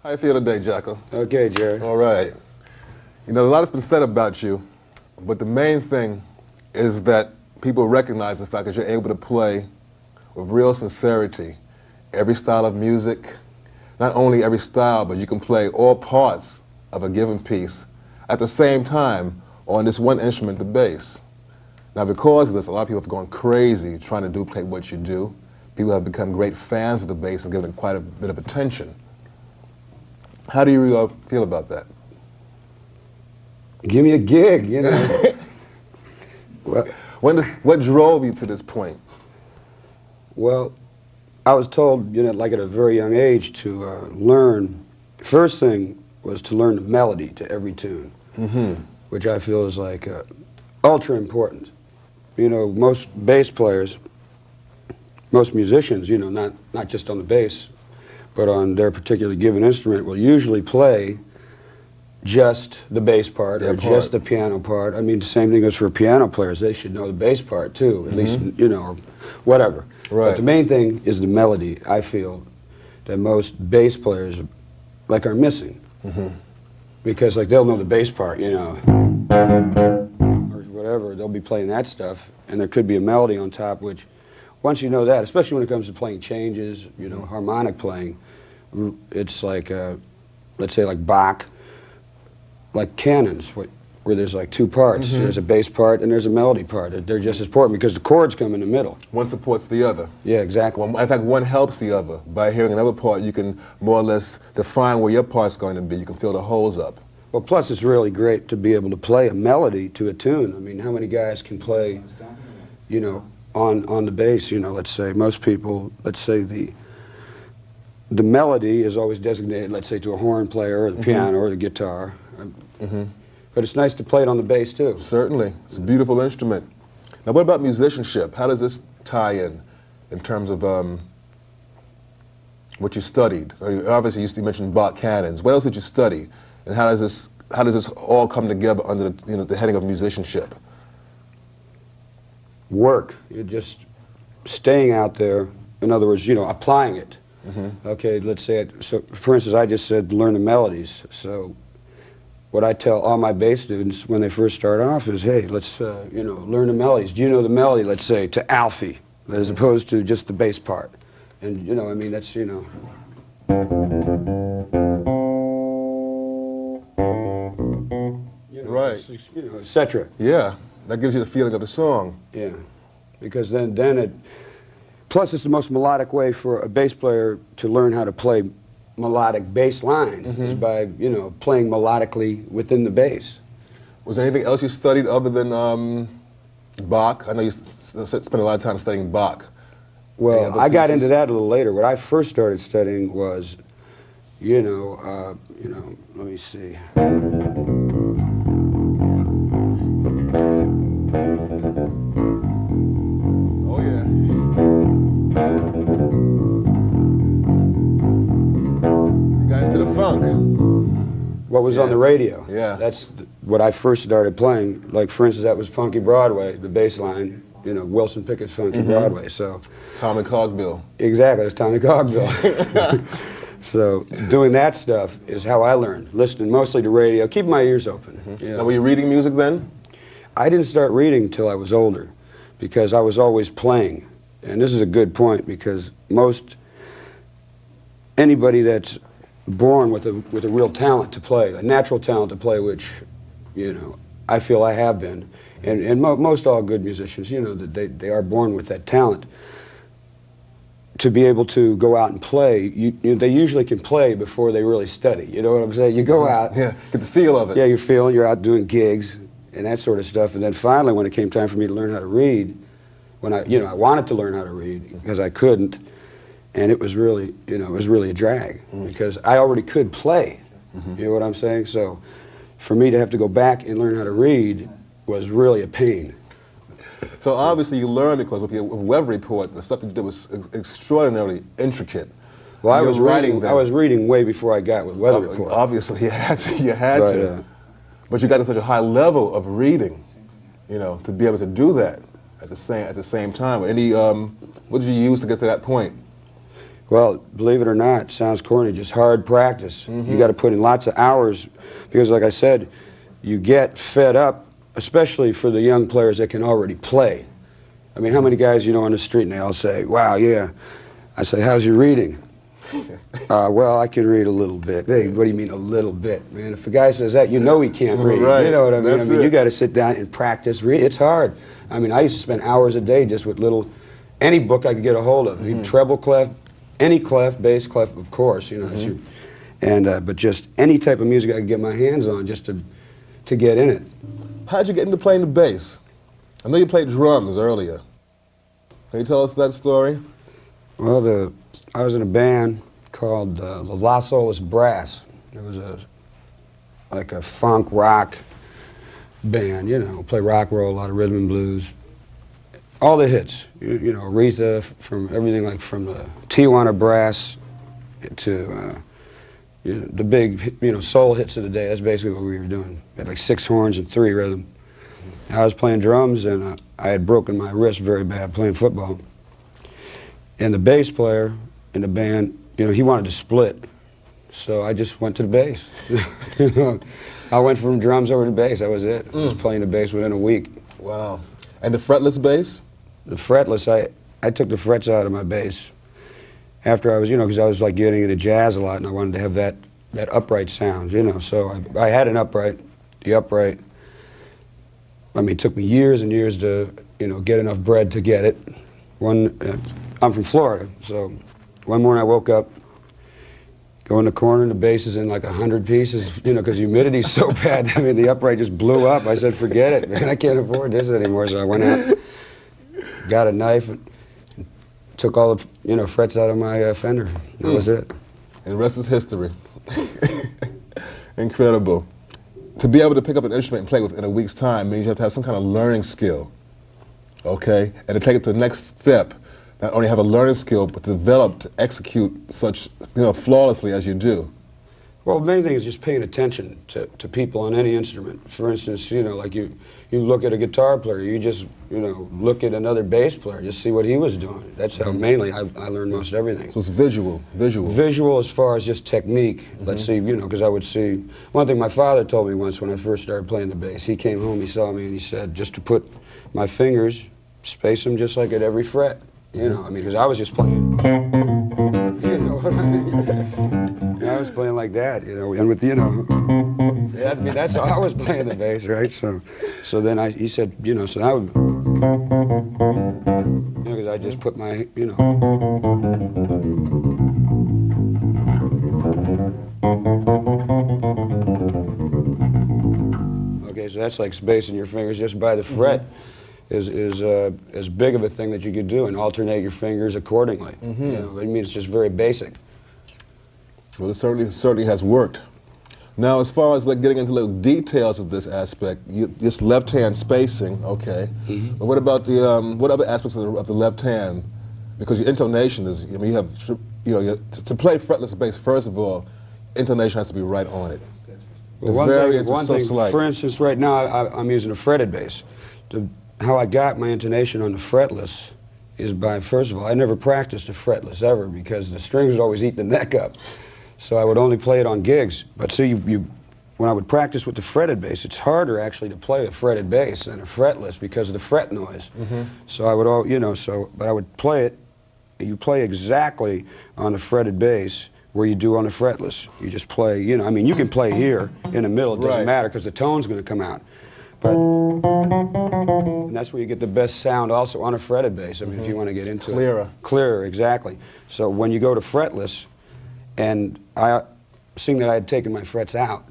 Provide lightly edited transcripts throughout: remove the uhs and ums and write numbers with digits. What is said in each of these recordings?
How you feel today, Jaco? Okay, Jerry. All right. You know, a lot has been said about you, but the main thing is that people recognize the fact that you're able to play with real sincerity every style of music. Not only every style, but you can play all parts of a given piece at the same time on this one instrument, the bass. Now, because of this, a lot of people have gone crazy trying to duplicate what you do. People have become great fans of the bass and given it quite a bit of attention. How do you feel about that? Give me a gig, you know. Well, what drove you to this point? Well, I was told, you know, like at a very young age to learn. First thing was to learn the melody to every tune, which I feel is like ultra important. You know, most bass players, most musicians, you know, not just on the bass, but on their particular given instrument, will usually play just the bass part or just the piano part. I mean, the same thing goes for piano players. They should know the bass part too, at least, you know, or whatever. Right. But the main thing is the melody, I feel, that most bass players like are missing. Because like they'll know the bass part, you know, or whatever, they'll be playing that stuff, and there could be a melody on top, which once you know that, especially when it comes to playing changes, you know, harmonic playing, it's like, let's say like Bach, like canons, where there's like two parts. There's a bass part and there's a melody part. They're just as important because the chords come in the middle. One supports the other. Yeah, exactly. Well, in fact, one helps the other. By hearing another part, you can more or less define where your part's going to be. You can fill the holes up. Well, plus it's really great to be able to play a melody to a tune. I mean, how many guys can play, you know, on the bass, you know, let's say most people, let's say the melody is always designated, let's say, to a horn player or the piano or the guitar. But it's nice to play it on the bass too. Certainly. It's a beautiful instrument. Now, what about musicianship? How does this tie in terms of what you studied? Obviously, you mentioned Bach canons. What else did you study? And how does this all come together under the, you know, the heading of musicianship? Work. You're just staying out there. In other words, you know, applying it. Okay, let's say so for instance, I just said learn the melodies. So what I tell all my bass students when they first start off is, hey, let's you know, learn the melodies. Do you know the melody, let's say, to Alfie, as opposed to just the bass part? And you know, I mean, that's, you know. Right. You know, etc. Yeah, that gives you the feeling of the song. Yeah, because then it. Plus, it's the most melodic way for a bass player to learn how to play melodic bass lines is by, you know, playing melodically within the bass. Was there anything else you studied other than Bach? I know you spent a lot of time studying Bach. Well, I got into that a little later. What I first started studying was, you know, let me see. Oh yeah. You got into the funk. What was on the radio. Yeah. That's what I first started playing. Like, for instance, that was Funky Broadway, the bass line. You know, Wilson Pickett's Funky Broadway. So Tommy Cogbill. exactly, it's Tommy Cogbill. So doing that stuff is how I learned, listening mostly to radio, keeping my ears open. You know. Now, were you reading music then? I didn't start reading until I was older because I was always playing. And this is a good point because anybody that's born with a real talent to play, a natural talent to play, which, you know, I feel I have been, and most all good musicians, you know, that they are born with that talent. to be able to go out and play, they usually can play before they really study. You know what I'm saying? You go out. Yeah, get the feel of it. Yeah, you're out doing gigs and that sort of stuff. And then finally, when it came time for me to learn how to read, when I wanted to learn how to read because I couldn't, and it was really, it was really a drag because I already could play. You know what I'm saying? So for me to have to go back and learn how to read was really a pain. So obviously you learned because with your web report, the stuff that you did was extraordinarily intricate. Well, I was reading way before I got with web report. Obviously you had to. But you got to such a high level of reading, to be able to do that at the same time. What did you use to get to that point? Well, believe it or not, it sounds corny, just hard practice. You got to put in lots of hours because, like I said, you get fed up, especially for the young players that can already play. I mean, how many guys on the street and they all say, wow, yeah. I say, how's your reading? Well, I can read a little bit. Hey, what do you mean a little bit? Man, if a guy says that, you know he can't read. Right. You know what I mean? That's you got to sit down and practice read. It's hard. I mean, I used to spend hours a day just with any book I could get a hold of. Treble clef, any clef, bass clef, of course, but just any type of music I could get my hands on just to get in it. How did you get into playing the bass? I know you played drums earlier. Can you tell us that story? Well, I was in a band called the Los Olas Brass. It was like a funk rock band, play rock roll, a lot of rhythm and blues. All the hits, Aretha, from everything like from the Tijuana Brass to the big, soul hits of the day. That's basically what we were doing. We had like 6 horns and 3 rhythm. I was playing drums and I had broken my wrist very bad playing football. And the bass player in the band, he wanted to split. So I just went to the bass. I went from drums over to bass, that was it. I was playing the bass within a week. Wow. And the fretless bass? The fretless, I took the frets out of my bass. After I was, because I was like getting into jazz a lot and I wanted to have that upright sound, So I had an upright, the upright. I mean, it took me years and years to, get enough bread to get it. I'm from Florida, so one morning I woke up, go in the corner and the bass is in like 100 pieces, because humidity's so bad. I mean, the upright just blew up. I said, forget it, man, I can't afford this anymore. So I went out, got a knife, and took all the, frets out of my fender. That was it. And the rest is history. Incredible. To be able to pick up an instrument and play with in a week's time means you have to have some kind of learning skill, okay? And to take it to the next step, not only have a learning skill, but develop to execute such, flawlessly as you do. Well, the main thing is just paying attention to people on any instrument. For instance, like you look at a guitar player, you just, look at another bass player, just see what he was doing. That's how mainly I learned most everything. So it's visual. Visual as far as just technique. Let's see, because I would see, one thing my father told me once when I first started playing the bass, he came home, he saw me, and he said, just to put my fingers, space them just like at every fret. Because I was just playing. You know what I mean? I was playing like that, and with, that's how I was playing the bass, right? So then he said, so I would, because I just put my, Okay, so that's like spacing your fingers just by the fret. Is as big of a thing that you could do, and alternate your fingers accordingly. I mean, it's just very basic. Well, it certainly has worked. Now, as far as like getting into little details of this aspect, this left-hand spacing, okay. But what about the what other aspects of the left hand? Because your intonation is, you have, to play fretless bass. First of all, intonation has to be right on it. Well, one thing, for instance, right now I'm using a fretted bass. How I got my intonation on the fretless is by, first of all, I never practiced a fretless ever because the strings would always eat the neck up. So I would only play it on gigs. But see, when I would practice with the fretted bass, it's harder actually to play a fretted bass than a fretless because of the fret noise. So I would but I would play it, you play exactly on the fretted bass where you do on the fretless. You just play, I mean, you can play here in the middle, it doesn't matter because the tone's going to come out. But and that's where you get the best sound also on a fretted bass. I mean, if you want to get into Clearer. Clearer, exactly. So when you go to fretless, and seeing that I had taken my frets out,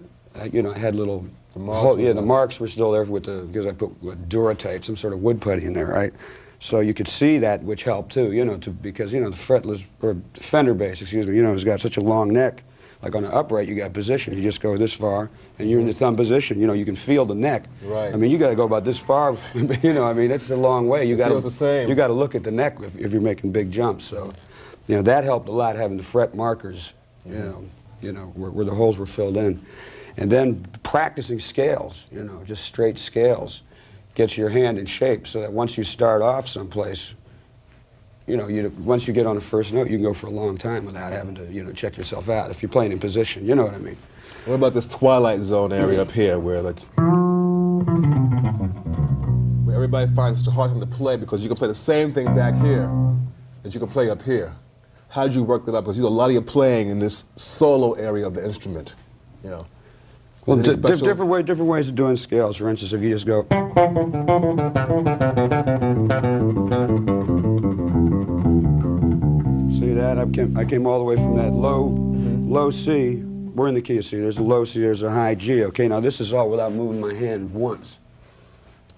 you know, I had little, the marks were still there with because I put Duratite, some sort of wood putty in there, right? So you could see that, which helped too, you know, because, you know, the fretless, or Fender bass, excuse me, you know, it's got such a long neck. Like on an upright, you got position. You just go this far, and you're in the thumb position. You know, you can feel the neck. Right. I mean, you got to go about this far. You know, I mean, it's a long way. You got feels the same. You got to look at the neck if you're making big jumps. So, you know, that helped a lot, having the fret markers. You know, where the holes were filled in, and then practicing scales. You know, just straight scales, gets your hand in shape, so that once you start off someplace, you know, once you get on the first note, you can go for a long time without having to, you know, check yourself out if you're playing in position. You know what I mean? What about this twilight zone area up here, where like where everybody finds it hard to play because you can play the same thing back here that you can play up here? How'd you work that up? Because you do a lot of your playing in this solo area of the instrument, you know. Well, different ways of doing scales. For instance, if you just go. See that? I came all the way from that low C. We're in the key of C. There's a low C, there's a high G. Okay, now this is all without moving my hand once.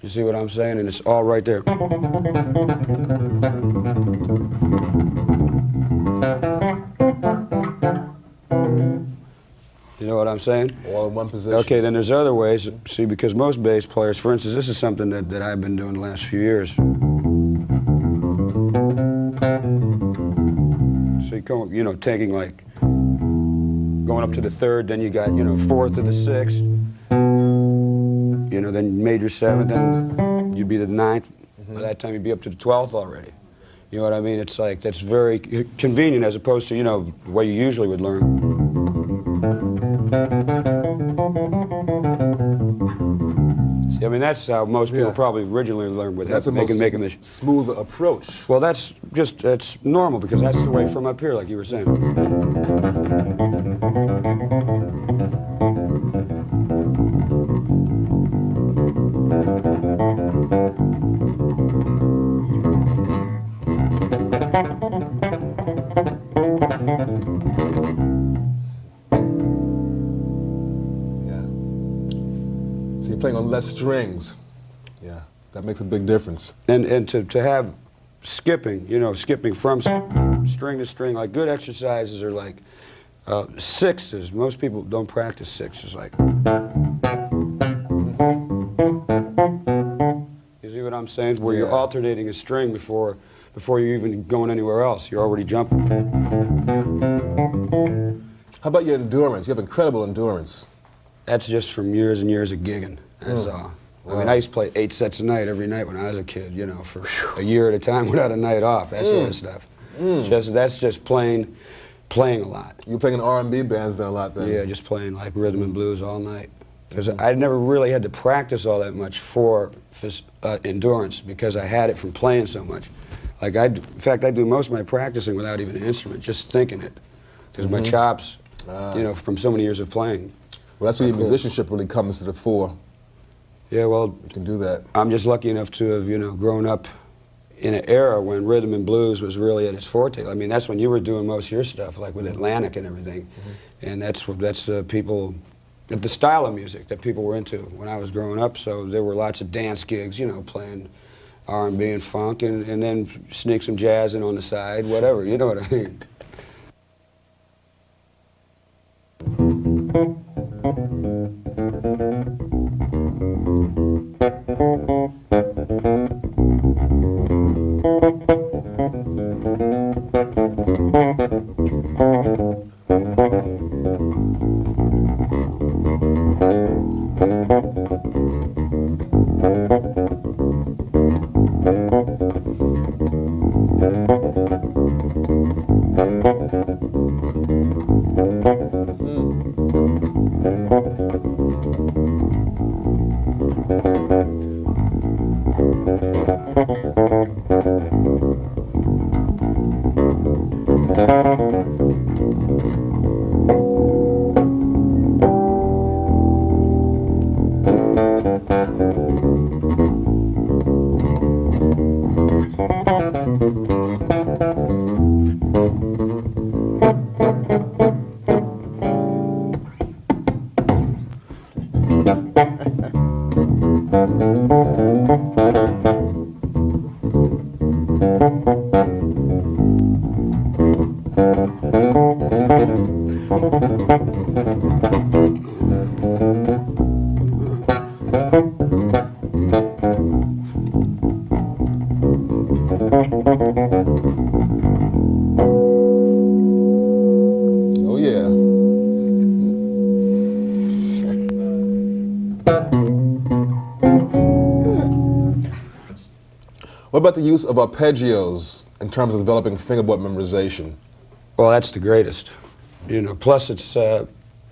You see what I'm saying? And it's all right there. You know what I'm saying? All in one position. Okay, then there's other ways. See, because most bass players, for instance, this is something that I've been doing the last few years. So you know, taking like, going up to the third, then you got, you know, fourth to the sixth, you know, then major seventh, then you'd be the ninth. By that time, you'd be up to the 12th already. You know what I mean? It's like, that's very convenient as opposed to, you know, the way you usually would learn. See, I mean, that's how most people probably originally learned with that's it. Making the smoother approach. Well, that's normal, because that's the way from up here, like you were saying. Playing on less strings, yeah, that makes a big difference. And to have skipping, you know, skipping from string to string, like good exercises are like sixes. Most people don't practice sixes, like. You see what I'm saying? Where you're alternating a string before you're even going anywhere else. You're already jumping. How about your endurance? You have incredible endurance. That's just from years and years of gigging. That's all. I mean, I used to play 8 sets a night every night when I was a kid, you know, for a year at a time without a night off, that sort of stuff. That's just playing a lot. You were playing in R&B bands then a lot then? Yeah, just playing like rhythm and blues all night. Because I never really had to practice all that much for endurance, because I had it from playing so much. Like in fact, I do most of my practicing without even an instrument, just thinking it. Because my chops, you know, from so many years of playing. Well, that's where your musicianship really comes to the fore. Yeah, well, you can do that. I'm just lucky enough to have, you know, grown up in an era when rhythm and blues was really at its forte. I mean, that's when you were doing most of your stuff, like with Atlantic and everything. And that's the style of music that people were into when I was growing up. So there were lots of dance gigs, you know, playing R&B and funk, and then sneak some jazz in on the side, whatever, you know what I mean. Oh yeah. What about the use of arpeggios in terms of developing fingerboard memorization? Well, that's the greatest. You know, plus it's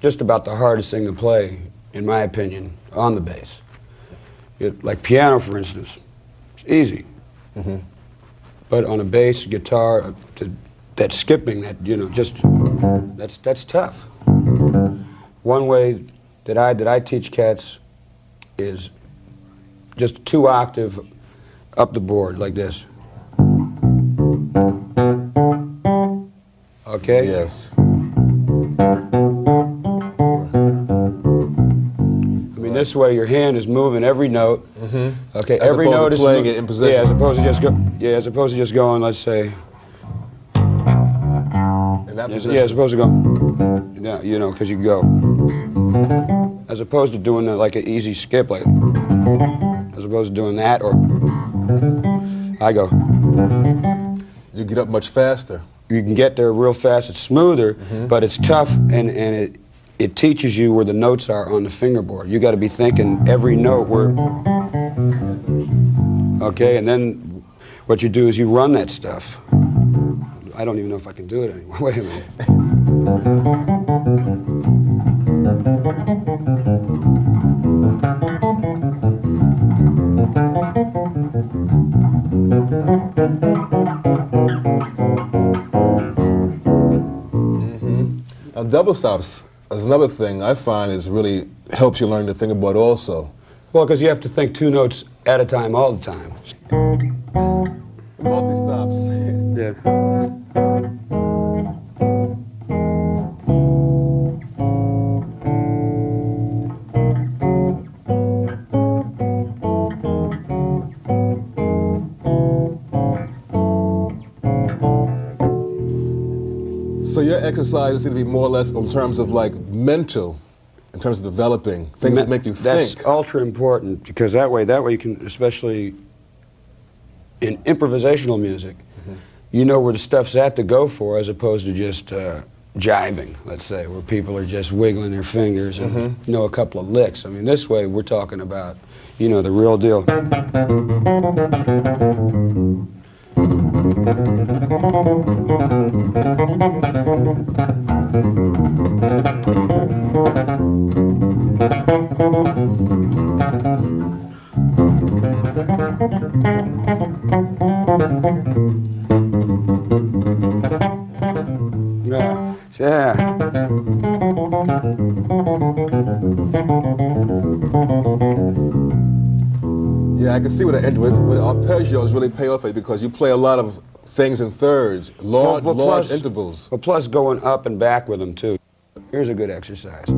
just about the hardest thing to play, in my opinion, on the bass. Like piano, for instance, it's easy. Mm-hmm. But on a bass, guitar, that skipping, that, you know, just, that's tough. One way that I teach cats is just 2 octave up the board, like this. Okay? Yes. I mean, this way your hand is moving every note. Mm-hmm. Okay, as every note is playing it in position. Yeah, as opposed to just going, let's say. In that position. Yeah, as opposed to go. Yeah, you know, because you go. As opposed to doing like an easy skip, like. As opposed to doing that, or I go. You get up much faster. You can get there real fast. It's smoother, but it's tough, and it teaches you where the notes are on the fingerboard. You got to be thinking every note where. Okay, and then what you do is you run that stuff. I don't even know if I can do it anymore. Wait a minute. Now, double stops is another thing I find is really helps you learn the fingerboard also. Well, because you have to think 2 notes at a time all the time. Multi-stops. Yeah. So your exercises seem to be more or less in terms of like mental, in terms of developing, things that make you That's think. ultra important, because that way you can, especially in improvisational music, you know where the stuff's at to go for, as opposed to just jiving, let's say, where people are just wiggling their fingers and know a couple of licks. I mean, this way we're talking about, you know, the real deal. Yeah. Yeah, I can see with arpeggios really pay off for you because you play a lot of things in thirds, large intervals. Well, plus going up and back with them too. Here's a good exercise.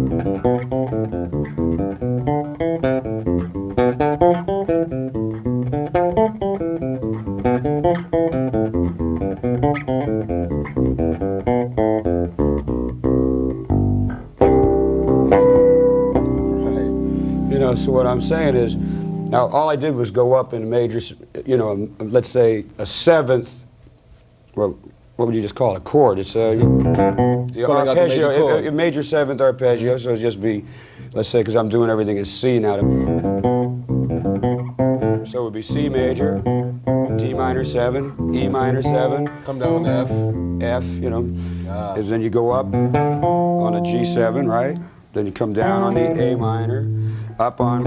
You know, so what I'm saying is, now all I did was go up in a major, you know, let's say a 7th, well, what would you just call it, a chord? It's a arpeggio, a major 7th arpeggio, so it'd just be, let's say, because I'm doing everything in C now. So it would be C major, D minor 7, E minor 7. Come down to F, you know. And then you go up on a G7, right? Then you come down on the A minor, up on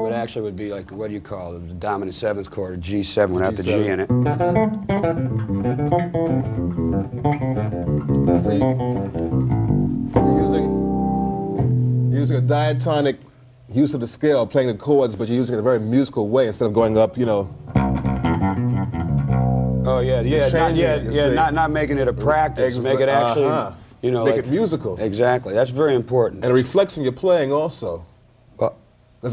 what actually would be like, what do you call it, the dominant 7th chord, a G7 without the G in it. So you're using a diatonic use of the scale, playing the chords, but you're using it in a very musical way instead of going up, you know. Oh yeah, yeah, not making it a practice. Make it actually, you know, make like, it musical. Exactly, that's very important. And it reflects in your playing also. Well,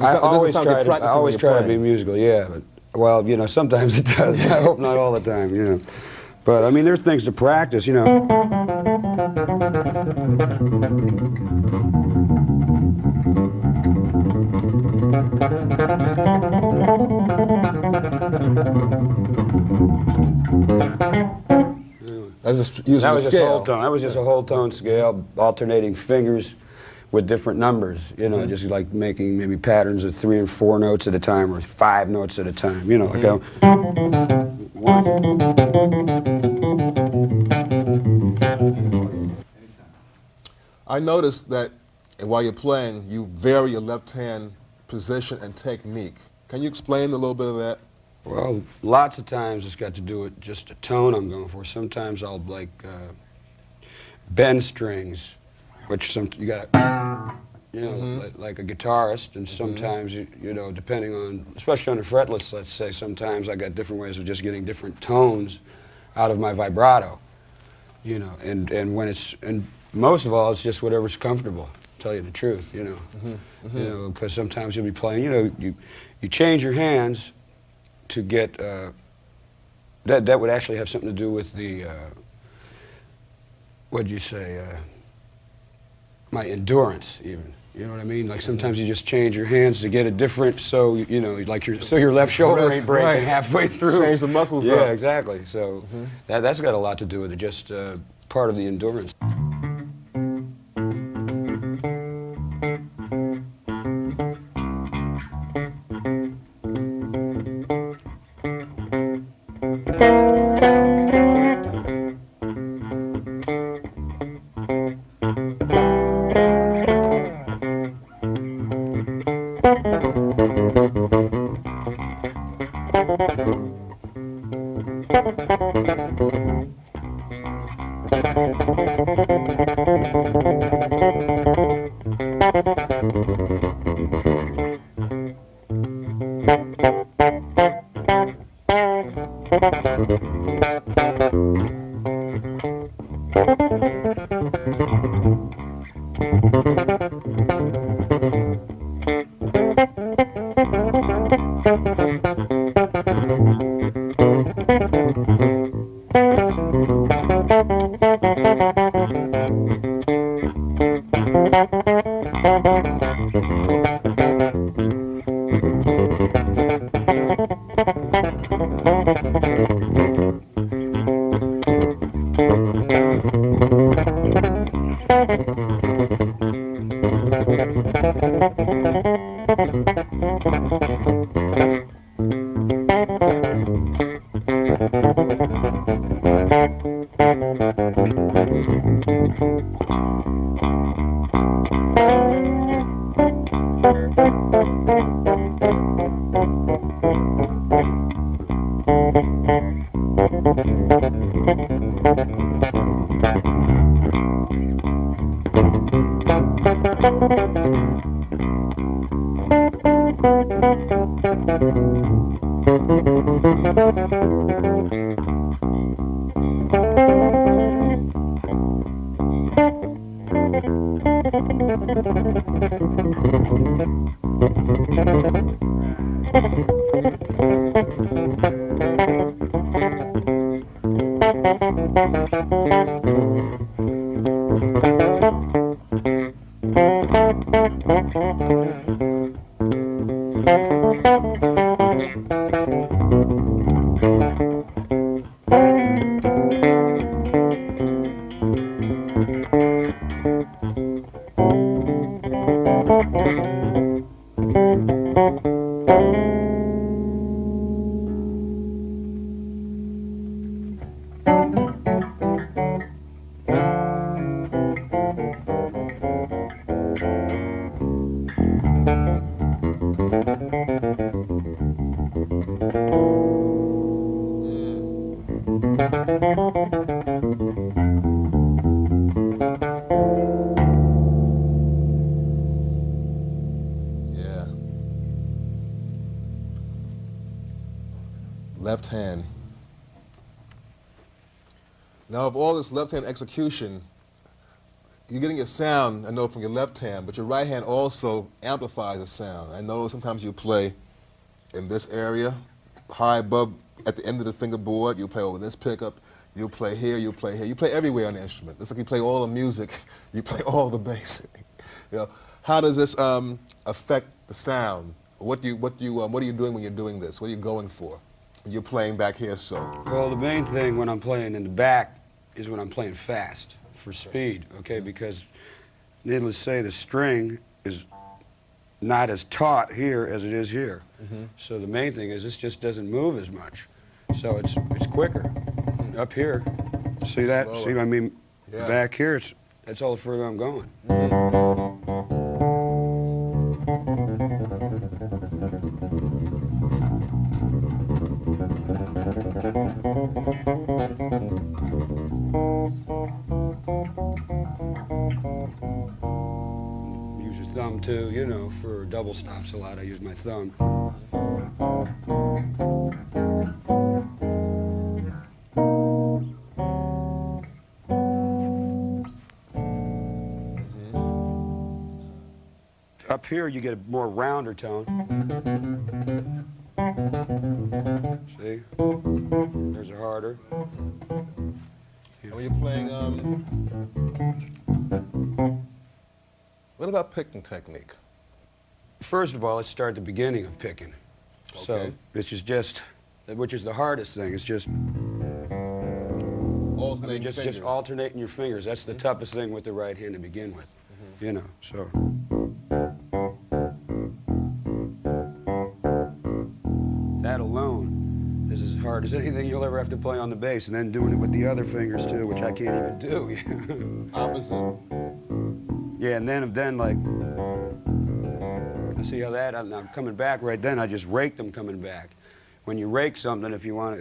I always try to be musical. Yeah, but well, you know, sometimes it does. I hope not all the time. You know, but I mean, there's things to practice. You know. That was just whole tone. That was just a whole tone scale, alternating fingers with different numbers. You know, just like making maybe patterns of 3 and 4 notes at a time, or 5 notes at a time. You know, like I noticed that while you're playing, you vary your left hand position and technique. Can you explain a little bit of that? Well, lots of times it's got to do with just a tone I'm going for. Sometimes I'll like bend strings, which you got to, you know, like a guitarist, and sometimes, you know, depending on, especially on the fretlets, let's say, sometimes I got different ways of just getting different tones out of my vibrato, you know, and when it's, and most of all, it's just whatever's comfortable, to tell you the truth, you know. You know, because sometimes you'll be playing, you know, you change your hands to get, that would actually have something to do with the, what'd you say, my endurance even. You know what I mean? Like sometimes you just change your hands to get a different, so, you know, like your left shoulder ain't breaking halfway through. Change the muscles up. Yeah, exactly. So that's got a lot to do with it, just part of the endurance. Left hand. Now, of all this left-hand execution, you're getting your sound, I know, from your left hand, but your right hand also amplifies the sound. I know sometimes you play in this area, high above, at the end of the fingerboard, you play over this pickup, you play here, you play here. You play everywhere on the instrument. It's like you play all the music, you play all the bass. You know, how does this affect the sound? What are you doing when you're doing this? What are you going for when you're playing back here, so? Well, the main thing when I'm playing in the back is when I'm playing fast, for speed, okay? Because, needless to say, the string is not as taut here as it is here. So the main thing is this just doesn't move as much. So it's quicker. Up here, see that? Slower. See what I mean? Yeah. Back here, that's all the further I'm going. Use your thumb too, you know, for double stops a lot. I use my thumb. Up here, you get a more rounder tone. See? There's a harder. And when you're playing, what about picking technique? First of all, let's start at the beginning of picking. Okay. So, which is the hardest thing. It's just, just alternating your fingers. That's the toughest thing with the right hand to begin with. You know, so. That alone is as hard as anything you'll ever have to play on the bass, and then doing it with the other fingers too, which I can't even do. Opposite. Yeah, and then like, I see how that, I'm coming back right then, I just rake them coming back. When you rake something, if you want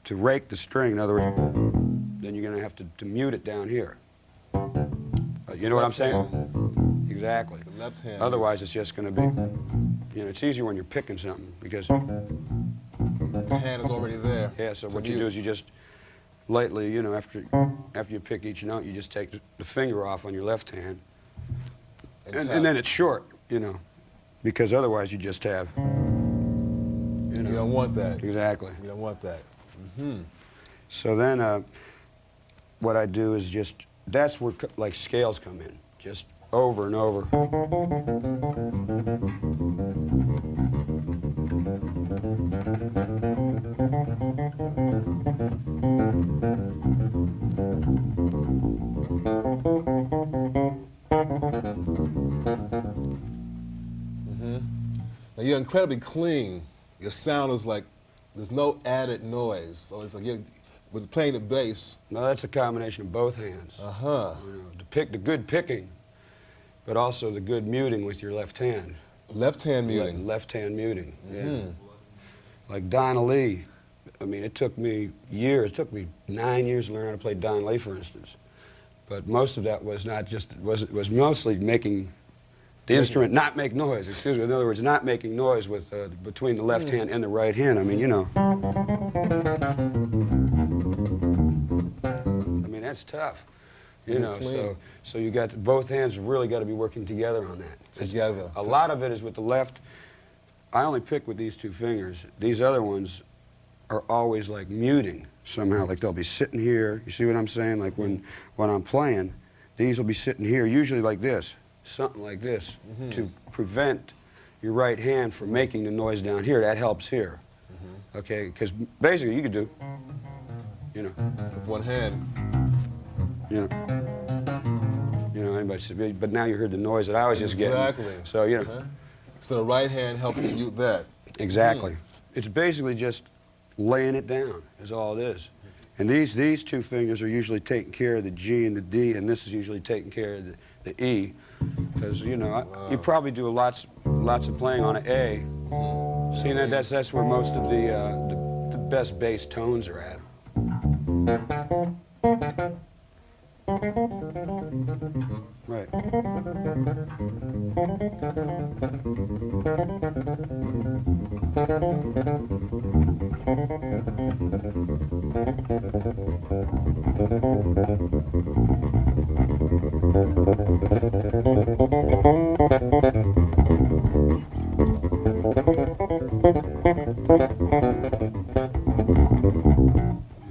to rake the string, in other words, then you're going to have to mute it down here. You know what I'm saying? Exactly. The left hand. Otherwise, it's just going to be, you know, it's easier when you're picking something because the hand is already there. yeah. So what you do is you just lightly, you know, after you pick each note, you just take the finger off on your left hand, and then it's short, you know, because otherwise you just have. You know, you don't want that. Exactly. You don't want that. So then, what I do is just. That's where like scales come in, just over and over. Now you're incredibly clean. Your sound is like, there's no added noise. So it's like you're, with playing the bass. No, that's a combination of both hands. You know, the good picking, but also the good muting with your left hand. Left hand muting. Left hand muting. Yeah. Like Donna Lee. I mean, it took me years. It took me 9 years to learn how to play Donna Lee, for instance. But most of that was not just was mostly making the instrument not make noise. Excuse me. In other words, not making noise with between the left hand and the right hand. I mean, you know. I mean, that's tough. You know, so you got both hands have really got to be working together on that. Together. A lot of it is with the left. I only pick with these two fingers. These other ones are always like muting somehow. Like they'll be sitting here. You see what I'm saying? Like when I'm playing, these will be sitting here, usually like this, something like this, to prevent your right hand from making the noise down here. That helps here. Okay, because basically you could do, you know, With one hand. you know, anybody said, but now you heard the noise that I was just getting. Exactly. So, you know. So the right hand helps to mute that. Exactly. It's basically just laying it down is all it is. And these two fingers are usually taking care of the G and the D, and this is usually taking care of the E. Because, you know, you probably do lots of playing on an A. Seeing that that's where most of the best bass tones are at. Right.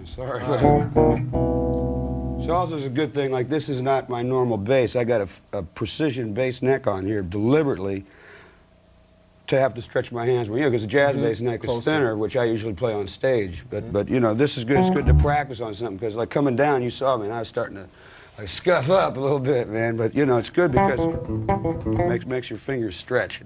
Sorry. So also is a good thing, like this is not my normal bass. I got a precision bass neck on here deliberately to have to stretch my hands, well, you know, because the jazz bass neck is thinner, which I usually play on stage. But you know, this is good. It's good to practice on something, because like coming down, you saw me, and I was starting to like scuff up a little bit, man. But you know, it's good because it makes your fingers stretch.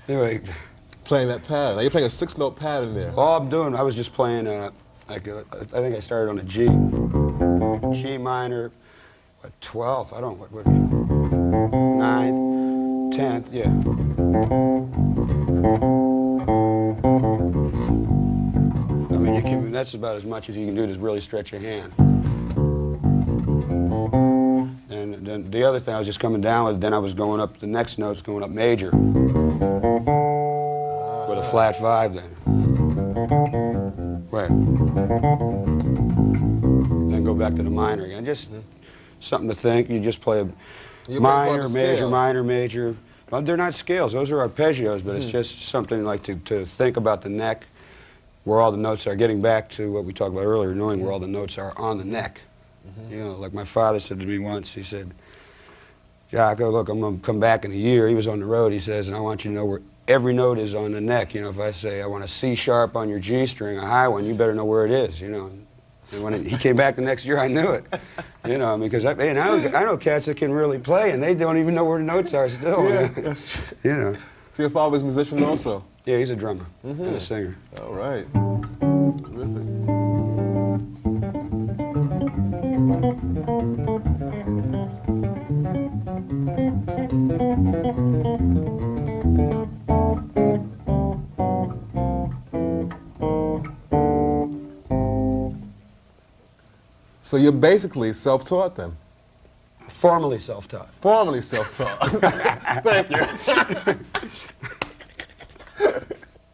Anyway, Playing that pattern. Now you're playing a 6-note pattern there. all I'm doing, I was just playing, I think I started on a G. G minor, what, 12th? I don't know, what 9th, 10th, yeah. I mean, that's about as much as you can do to really stretch your hand. And then the other thing I was just coming down with, then I was going up, the next note's going up major. With a flat 5 then. Right. Then go back to the minor again. Just something to think. You just play a minor, major, minor, major. Well, they're not scales. Those are arpeggios, but it's just something like to think about the neck, where all the notes are, getting back to what we talked about earlier, knowing where all the notes are on the neck. You know, like my father said to me once, he said, Jaco, look, I'm going to come back in a year. He was on the road, he says, and I want you to know where every note is on the neck. You know, if I say I want a C sharp on your G string, a high one, you better know where it is, you know. And when he came back the next year, I knew it. You know, because I know cats that can really play, and they don't even know where the notes are still. Yeah, that's true. You know. So your father was a musician also? Yeah, he's a drummer and a singer. All right. Terrific. So you're basically self-taught then? Formally self-taught. Formally self-taught. Thank you.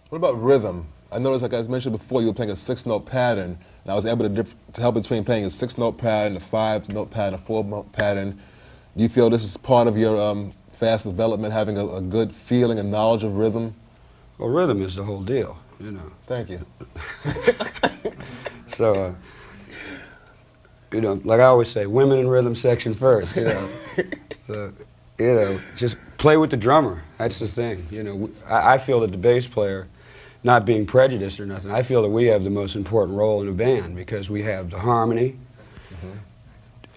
What about rhythm? I noticed, like I mentioned before, you were playing a 6-note pattern, and I was able to tell between playing a 6-note pattern, a 5-note pattern, a 4-note pattern. Do you feel this is part of your fast development, having a good feeling and knowledge of rhythm? Well, rhythm is the whole deal, you know. Thank you. So, you know, like I always say, women in rhythm section first, you know. So, you know, just play with the drummer. That's the thing, you know. I feel that the bass player, not being prejudiced or nothing, I feel that we have the most important role in a band because we have the harmony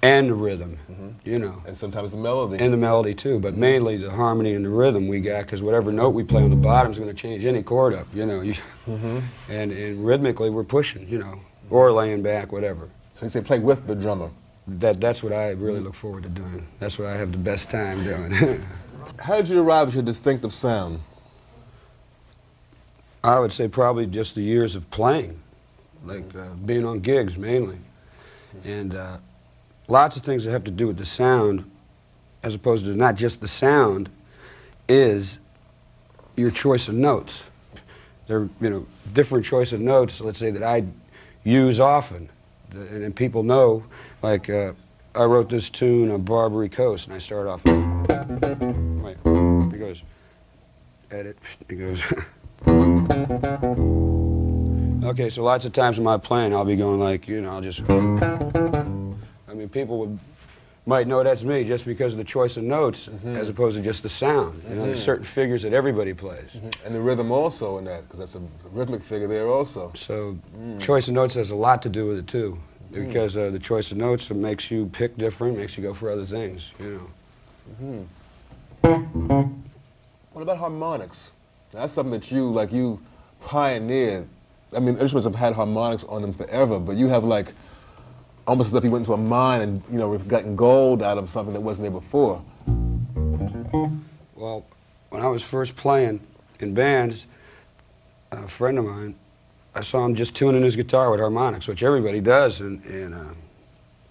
and the rhythm, you know. And sometimes the melody. And the melody too, but mainly the harmony and the rhythm we got, because whatever note we play on the bottom is going to change any chord up, you know. And rhythmically we're pushing, you know, or laying back, whatever. So you say play with the drummer. That's what I really look forward to doing. That's what I have the best time doing. How did you arrive at your distinctive sound? I would say probably just the years of playing, like being on gigs mainly. And lots of things that have to do with the sound, as opposed to not just the sound, is your choice of notes. There are, you know, different choice of notes, let's say, that I use often. And people know, like, I wrote this tune on Barbary Coast, and I start off, wait, it goes, edit, it goes, okay, so lots of times when I'm playing, I'll be going like, you know, I'll just, I mean, people might know that's me just because of the choice of notes as opposed to just the sound. You know, there's certain figures that everybody plays. And the rhythm also in that, because that's a rhythmic figure there also. So choice of notes has a lot to do with it too, because the choice of notes makes you pick different, makes you go for other things, you know. What about harmonics? That's something that you pioneered. I mean, instruments have had harmonics on them forever, but you have like almost as if you went into a mine and, you know, gotten gold out of something that wasn't there before. Well, when I was first playing in bands, a friend of mine, I saw him just tuning his guitar with harmonics, which everybody does, and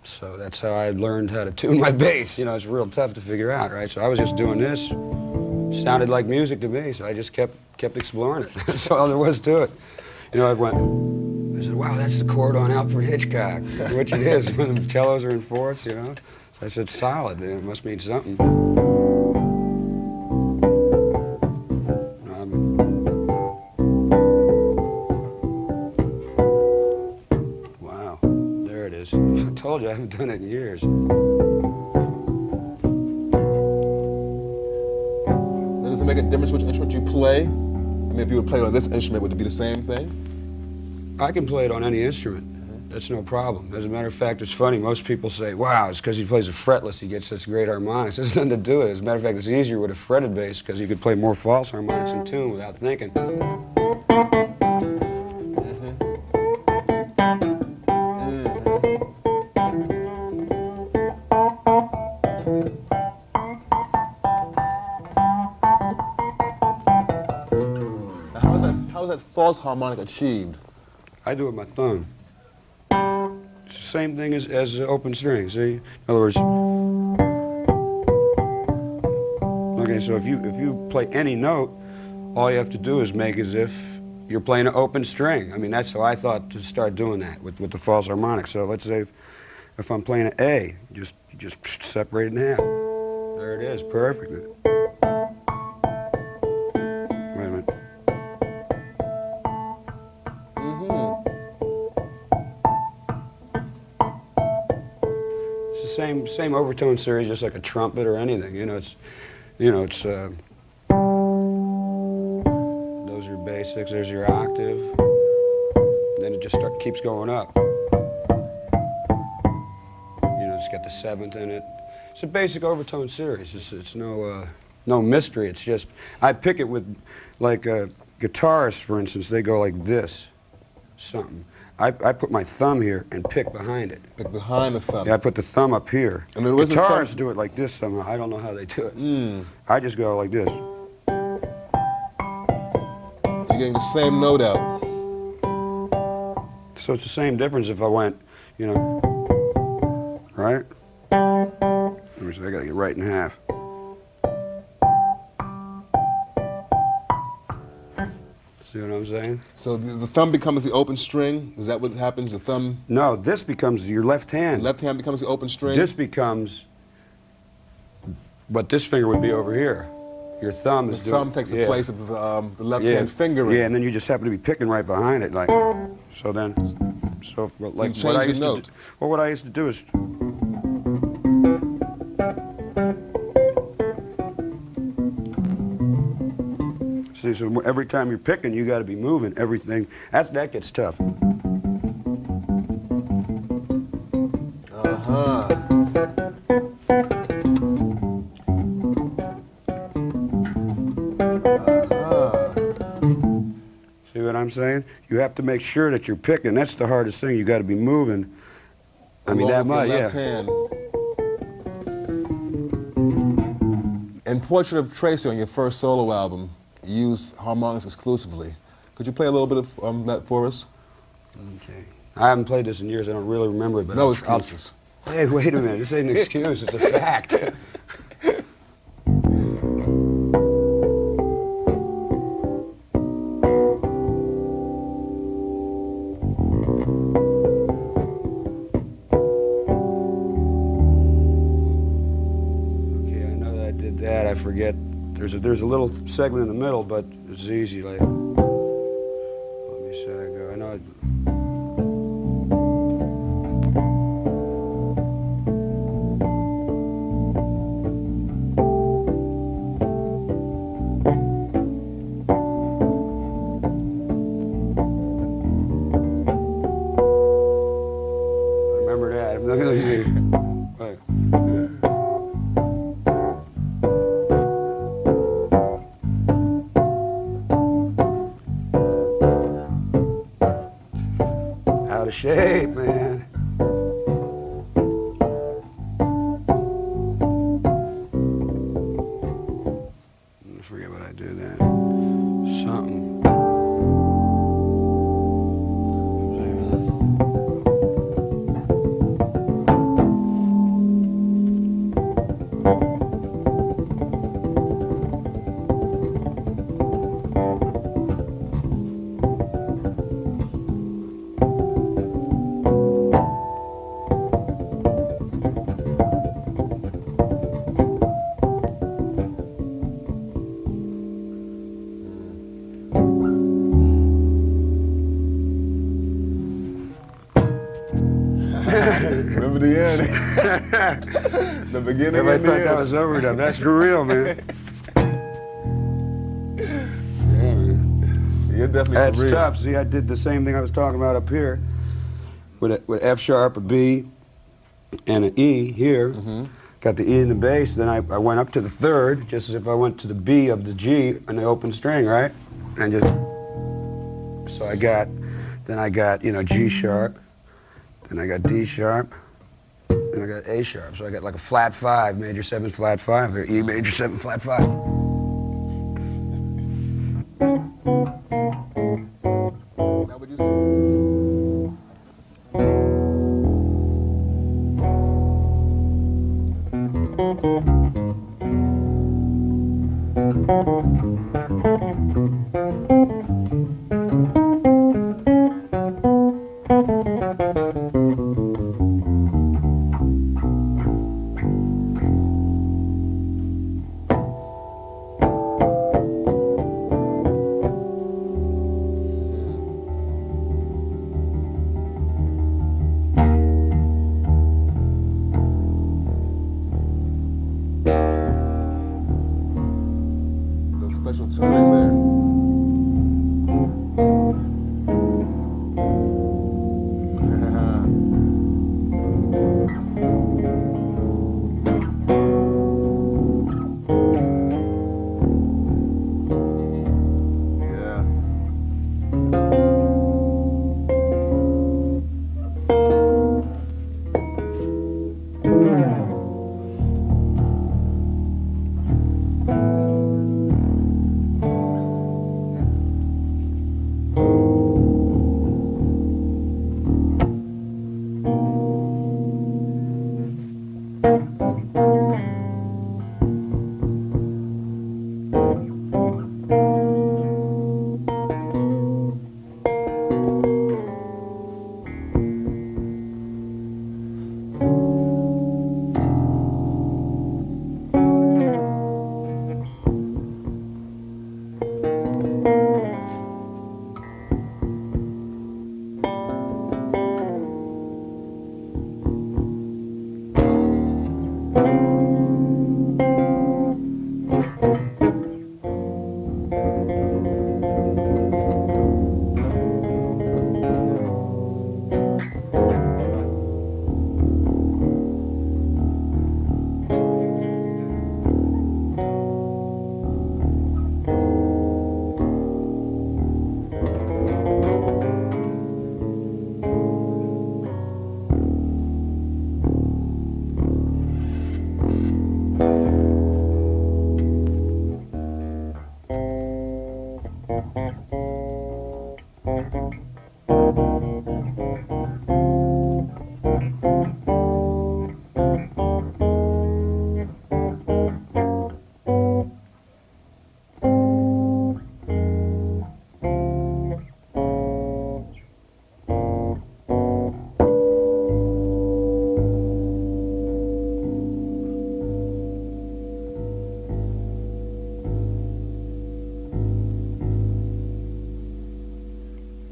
so that's how I learned how to tune my bass. You know, it's real tough to figure out, right? So I was just doing this. Sounded like music to me, so I just kept exploring it. That's all there was to it. You know, I said, wow, that's the chord on Alfred Hitchcock, which it is when the cellos are in fourths, you know. So I said, solid, man. It must mean something. Wow, there it is. I told you I haven't done it in years. Does it make a difference which instrument you play? I mean, if you would play on this instrument, would it be the same thing? I can play it on any instrument. That's no problem. As a matter of fact, it's funny. Most people say, wow, it's because he plays a fretless, he gets such great harmonics. There's nothing to do with it. As a matter of fact, it's easier with a fretted bass because you could play more false harmonics in tune without thinking. How is that false harmonic achieved? I do it with my thumb. It's the same thing as open string, see? In other words, okay, so if you play any note, all you have to do is make as if you're playing an open string. I mean, that's how I thought to start doing that with the false harmonic. So let's say if I'm playing an A, you just separate it in half. There it is, perfect. Wait a minute. Same overtone series, just like a trumpet or anything. Those are your basics. There's your octave. Then it just keeps going up. It's got the seventh in it. It's a basic overtone series. It's no mystery. It's just I pick it with like guitarists, for instance. They go like this, something. I put my thumb here and pick behind it. Pick behind the thumb. Yeah, I put the thumb up here. And then guitarists do it like this somehow. I don't know how they do it. I just go like this. You're getting the same note out. So it's the same difference if I went, right? Let me see, I gotta get right in half. See what I'm saying? So the thumb becomes the open string? Is that what happens? The thumb? No, this becomes your left hand. The left hand becomes the open string? This becomes what this finger would be over here. Your thumb is doing... The thumb takes the place of the left hand fingering. Yeah, and then you just happen to be picking right behind it, like... So then... So, like, what I used to do... Well, what I used to do is... See, so every time you're picking, you got to be moving everything. That gets tough. See what I'm saying? You have to make sure that you're picking. That's the hardest thing. You got to be moving. I mean, that much, yeah. Hand. In Portrait of Tracy on your first solo album, you used harmonics exclusively. Could you play a little bit of that for us? Okay. I haven't played this in years. I don't really remember it. But no excuses. Hey, wait a minute. This ain't an excuse. It's a fact. I forget. There's a little segment in the middle, but it's easy. Like, let me see how I go. I know. I remember that. Right. shape, man. I forget what I do then. Something. Remember the end. The beginning Everybody and the thought end. that was overdone. That's for real, man. Yeah, man. You're definitely That's for real. tough. See, I did the same thing I was talking about up here with F sharp, a B, and an E here. Got the E in the bass, then I went up to the third, just as if I went to the B of the G on the open string, right? And just, so I got, then I got, you know, G sharp, then I got D sharp, then I got A sharp. So I got like a flat 5, major 7 flat 5, or E major 7 flat 5. Now would you say? Special tuning there.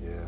Yeah.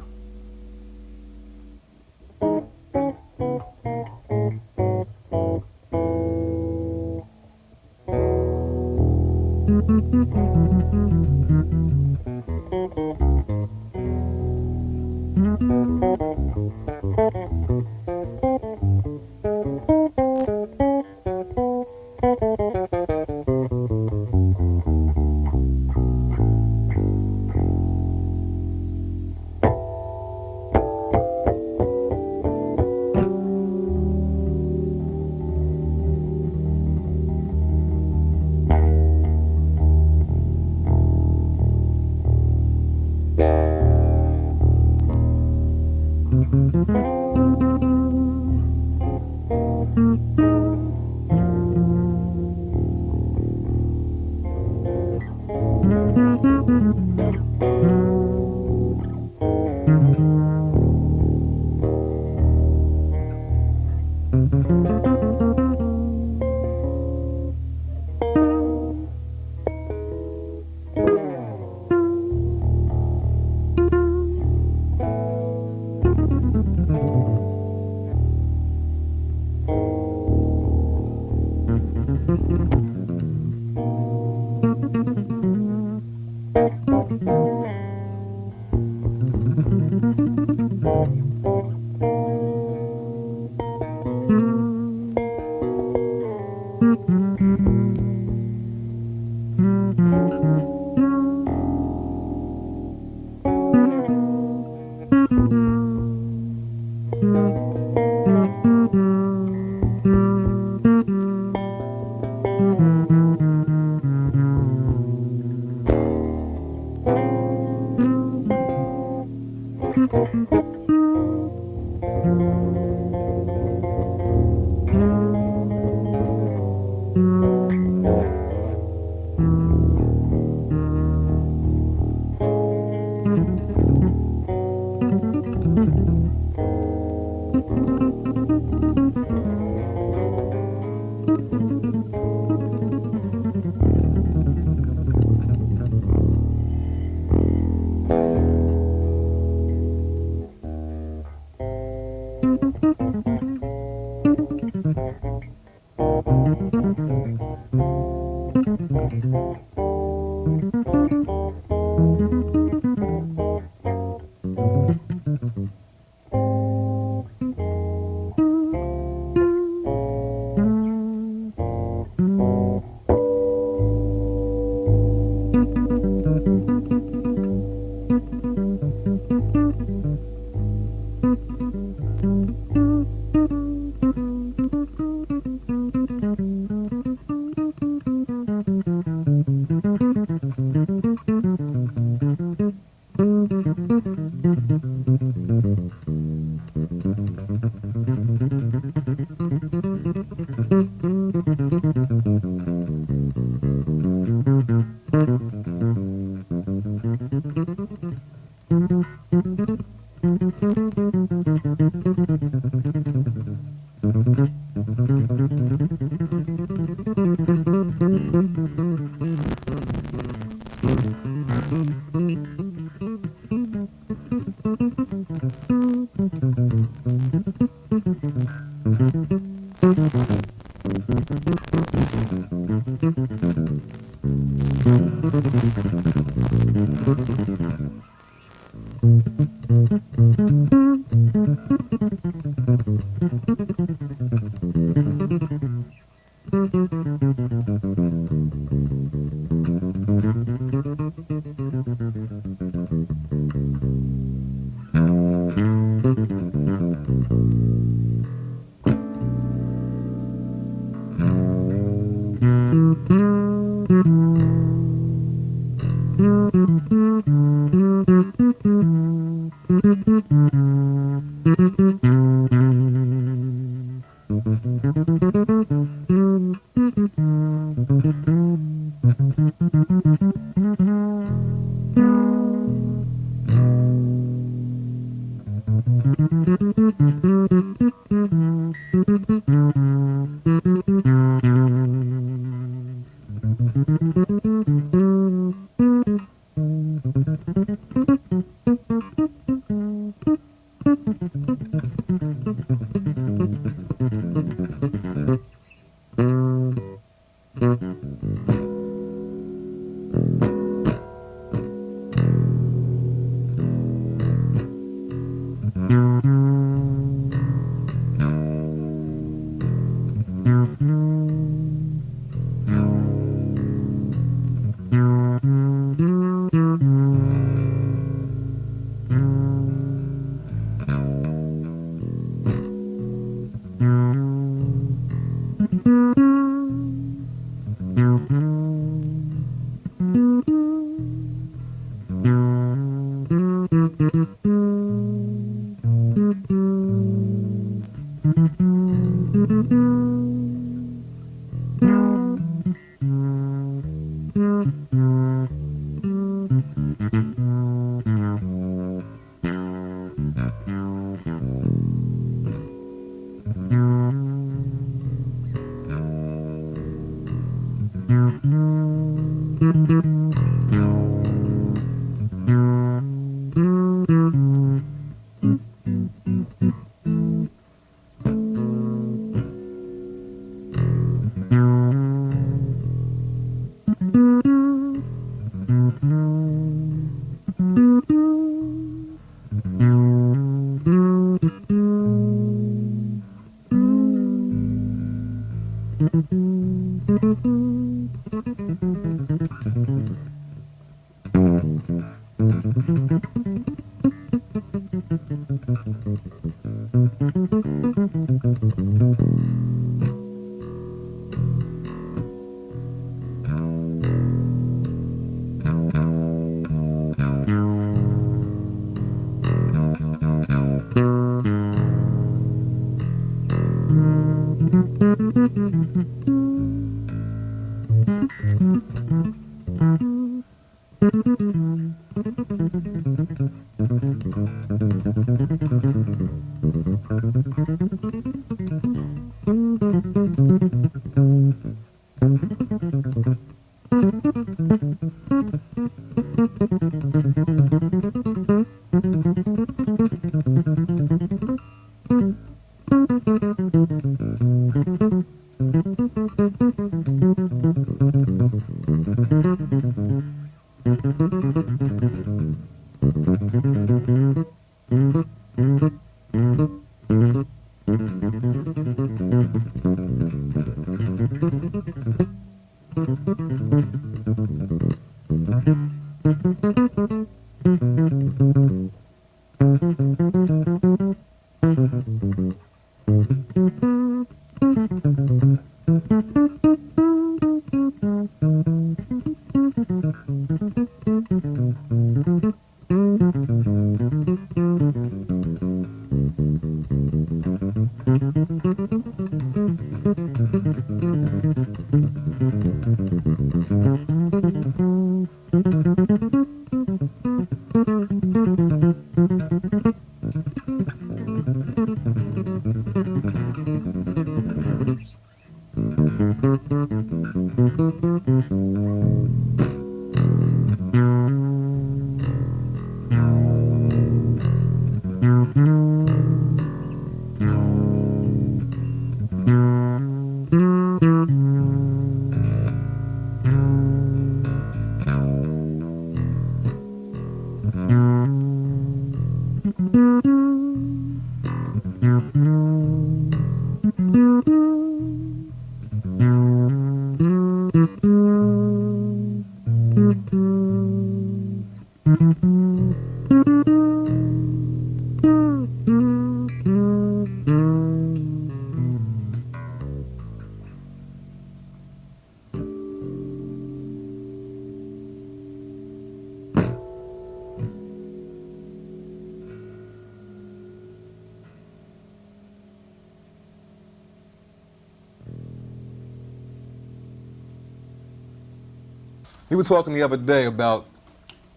We were talking the other day about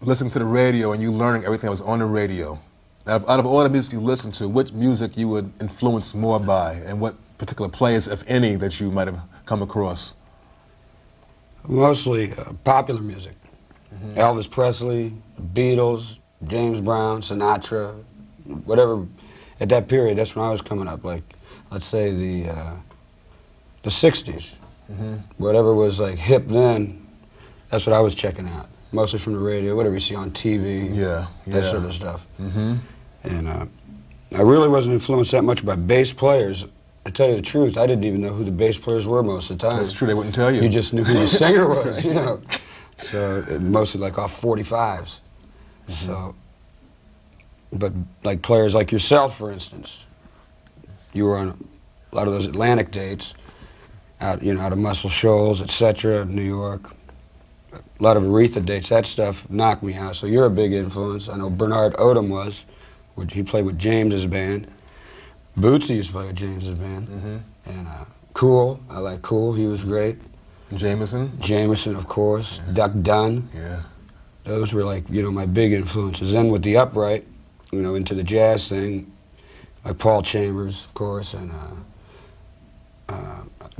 listening to the radio and you learning everything that was on the radio. Out of all the music you listen to, which music you would influence more by, and what particular players, if any, that you might have come across? Mostly popular music. Mm-hmm. Elvis Presley, Beatles, James Brown, Sinatra, whatever. At that period, that's when I was coming up. Like, let's say the 60s. Mm-hmm. Whatever was like hip then, that's what I was checking out. Mostly from the radio, whatever you see on TV, that sort of stuff. Mm-hmm. And I really wasn't influenced that much by bass players. To tell you the truth, I didn't even know who the bass players were most of the time. That's true, they wouldn't tell you. You just knew who the singer was, you know. So mostly like off 45s. Mm-hmm. So, but like players like yourself, for instance, you were on a lot of those Atlantic dates, out of Muscle Shoals, etc., New York. A lot of Aretha dates, that stuff knocked me out. So you're a big influence. I know Bernard Odom was. He played with James's band. Bootsy used to play with James's band. Mm-hmm. And Cool, I like Cool, he was great. Jameson? Jameson, of course. Yeah. Duck Dunn. Yeah. Those were like, my big influences. Then with the upright, into the jazz thing, like Paul Chambers, of course, and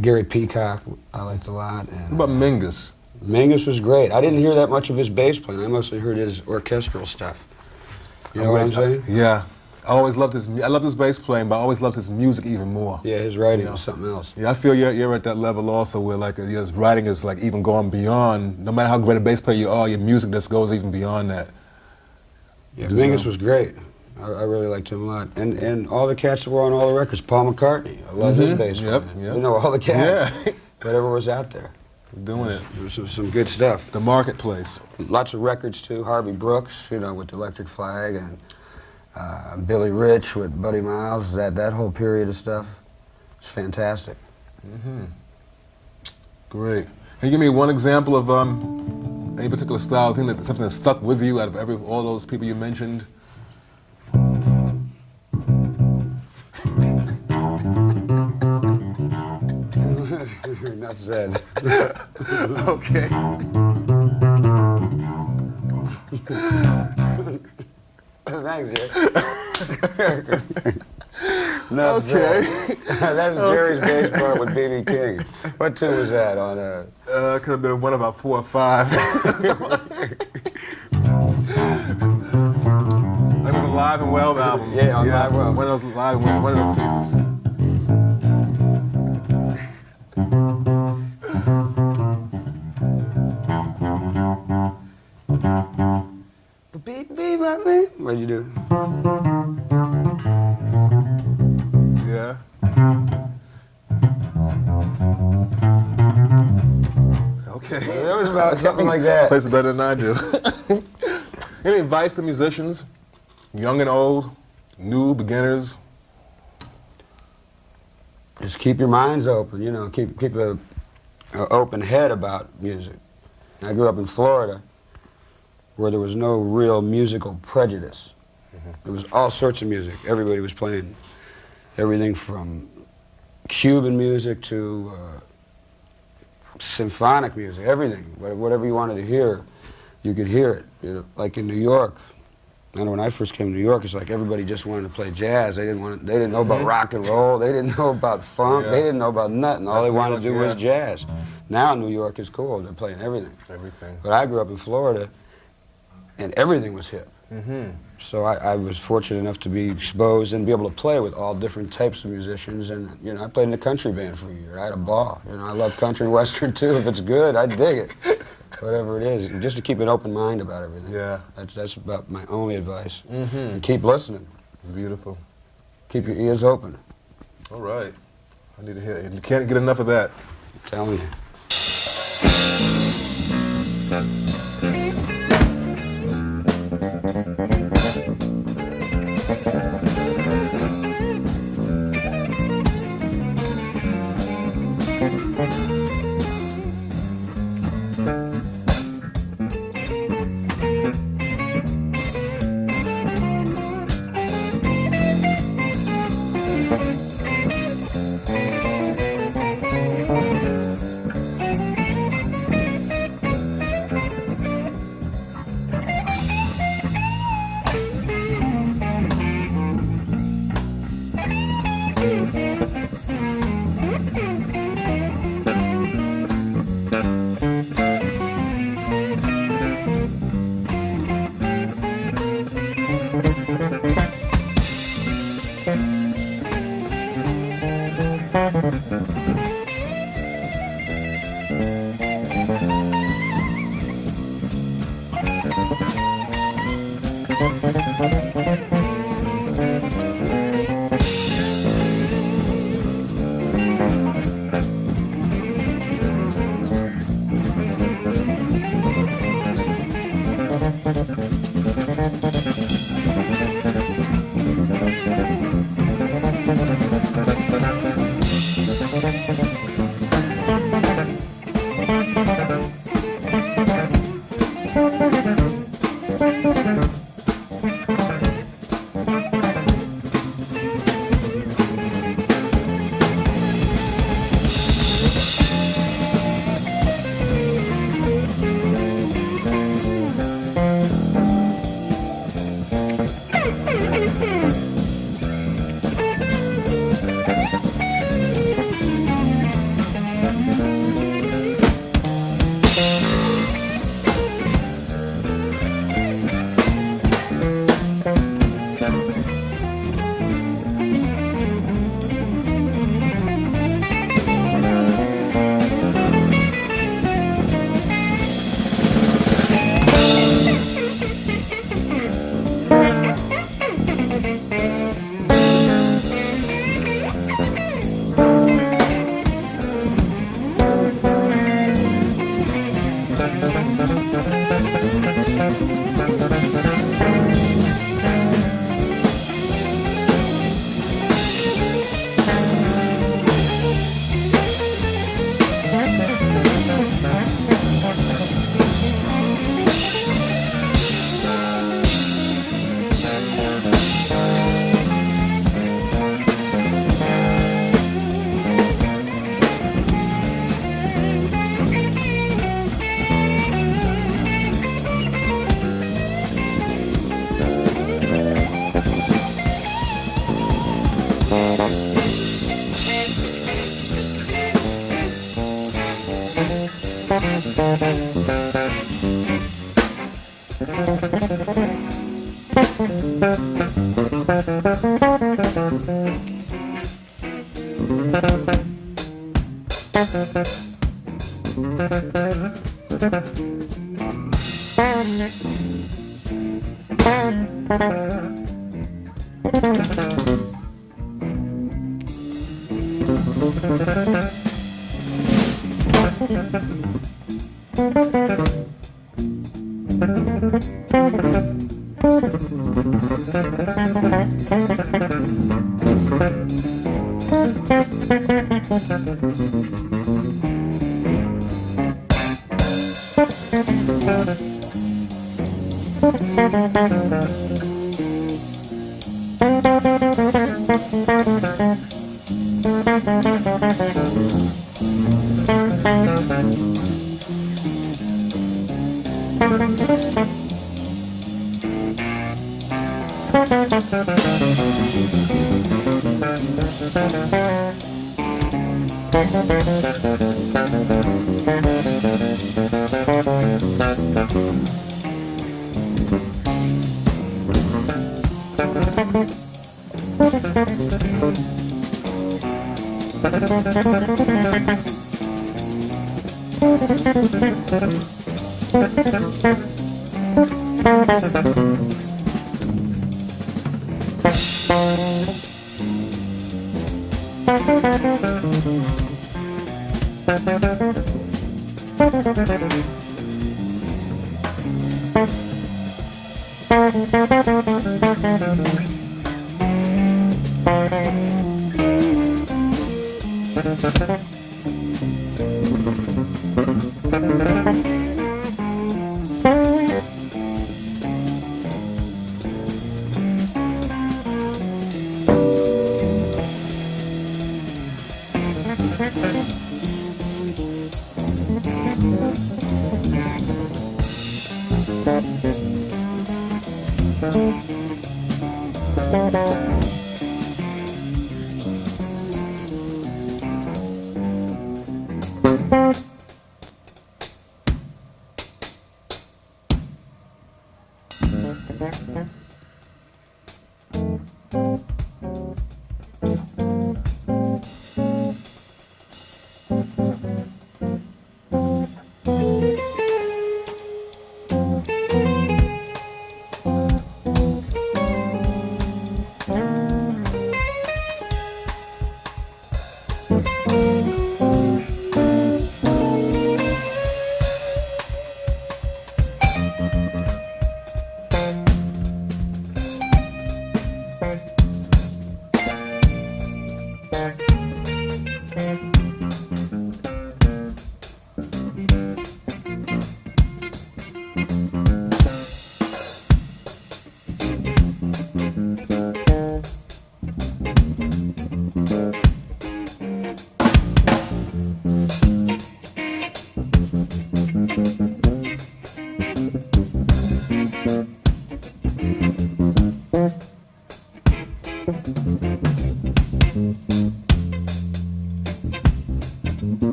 Gary Peacock, I liked a lot. And, what about Mingus? Mingus was great. I didn't hear that much of his bass playing. I mostly heard his orchestral stuff. You know what I'm saying? Yeah. I loved his bass playing, but I always loved his music even more. Yeah, his writing was something else. Yeah, I feel you're at that level also where like his writing is like even going beyond, no matter how great a bass player you are, your music just goes even beyond that. Yeah, Mingus was great. I really liked him a lot. And all the cats that were on all the records, Paul McCartney, I love his bass playing. Yep. All the cats, whatever was out there. We're doing it. There's some good stuff. The marketplace. Lots of records too. Harvey Brooks, you know, with the Electric Flag, and Billy Rich with Buddy Miles. That whole period of stuff. It's fantastic. Great. Can you give me one example of any particular style thing something that stuck with you out of all those people you mentioned? Enough said. Okay. Thanks, Jerry. No, okay. That was Jerry's bass part with B.B. King. What tune was that on? Could have been one about 4 or 5. That was a Live and Well album. Yeah, on Live and Well. One of those live, one of those pieces. What'd you do? Yeah. Okay. It was about something like that. Plays it better than I do. Any advice to musicians, young and old, new, beginners? Just keep your minds open, you know, keep a open head about music. I grew up in Florida, where there was no real musical prejudice. There was all sorts of music. Everybody was playing everything from Cuban music to symphonic music, everything. Whatever you wanted to hear, you could hear it. You know, like in New York, I know when I first came to New York, it's like everybody just wanted to play jazz. They didn't know about rock and roll. They didn't know about funk. Yeah. They didn't know about nothing. All they wanted to do was yeah. jazz. Now New York is cool. They're playing everything. Everything. But I grew up in Florida, and everything was hip. So I was fortunate enough to be exposed and be able to play with all different types of musicians. And you know, I played in a country band for a year. I had a ball. You know, I love country and western too. If it's good, I dig it. Whatever it is, just to keep an open mind about everything. Yeah. That's about my only advice. And keep listening. Beautiful. Keep your ears open. All right. I need to hear it. You can't get enough of that. I'm telling you.